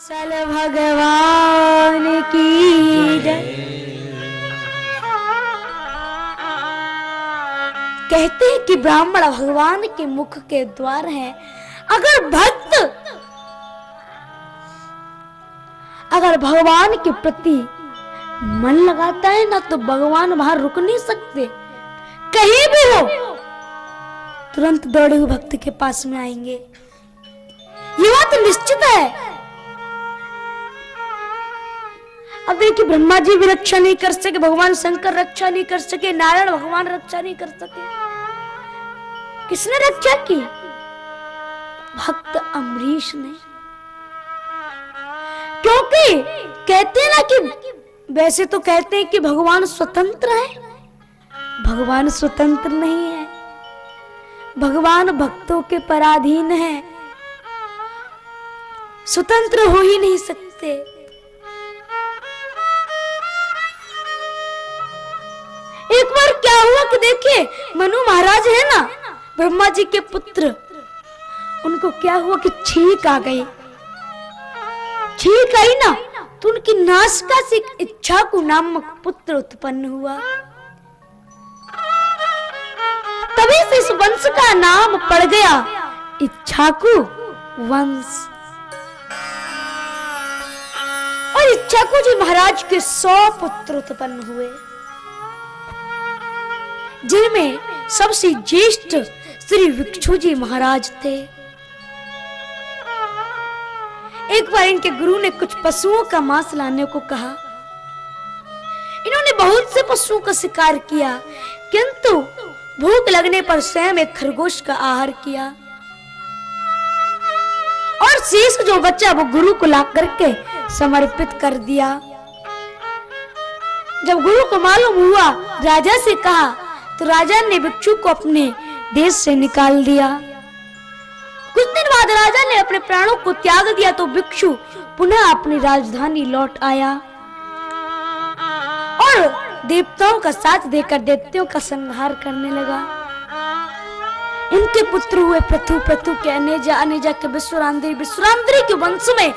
सल भगवान की जय। कहते हैं कि ब्राह्मण भगवान के मुख के द्वार हैं। अगर भगवान के प्रति मन लगाता है ना तो भगवान वहां रुक नहीं सकते, कहीं भी हो तुरंत दौड़े हुए भक्त के पास में आएंगे। ये बात निश्चित है। अब देखिए, ब्रह्मा जी भी रक्षा नहीं कर सके, भगवान शंकर रक्षा नहीं कर सके, नारायण भगवान रक्षा नहीं कर सके। किसने रक्षा की? भक्त अम्बरीश ने। क्योंकि कहते हैं ना कि वैसे तो कहते हैं कि भगवान स्वतंत्र है, भगवान स्वतंत्र नहीं है। भगवान भक्तों के पराधीन है, स्वतंत्र हो ही नहीं सकते। एक बार क्या हुआ कि देखिए, मनु महाराज है ना, ब्रह्मा जी के पुत्र, उनको क्या हुआ कि छींक आ गई। छींक आई ना तो उनकी नासिका से एक इच्छाकु नामक पुत्र उत्पन्न हुआ। तभी से इस वंश का नाम पड़ गया इच्छाकु वंश। और इच्छाकु जी महाराज के 100 पुत्र उत्पन्न हुए, जिनमें सबसे ज्येष्ठ श्री भिक्षु जी महाराज थे। एक बार इनके गुरु ने कुछ पशुओं का मांस लाने को कहा। इन्होंने बहुत से पशुओं का शिकार किया, किंतु भूख लगने पर स्वयं एक खरगोश का आहार किया और शेष जो बचा वो गुरु को ला करके समर्पित कर दिया। जब गुरु को मालूम हुआ, राजा से कहा, तो राजा ने भिक्षु को अपने देश से निकाल दिया। कुछ दिन बाद राजा ने अपने प्राणों को त्याग दिया तो भिक्षु पुनः अपनी राजधानी लौट आया और देवताओं का साथ देकर दैत्यों का संहार करने लगा। इनके पुत्र हुए पृथु, पृथु के अनेजा के विश्वामित्र, विश्वामित्र के वंश में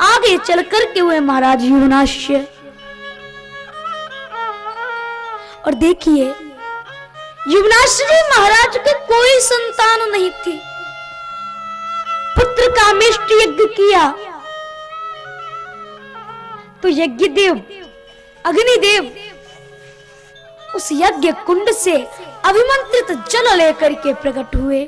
आगे चल करके हुए महाराज युवनाश्य। और देखिए, युवनाश्य महाराज के कोई संतान नहीं थी। पुत्र का अमिष्ट यज्ञ किया तो यज्ञदेव अग्निदेव उस यज्ञ कुंड से अभिमंत्रित जल लेकर के प्रकट हुए।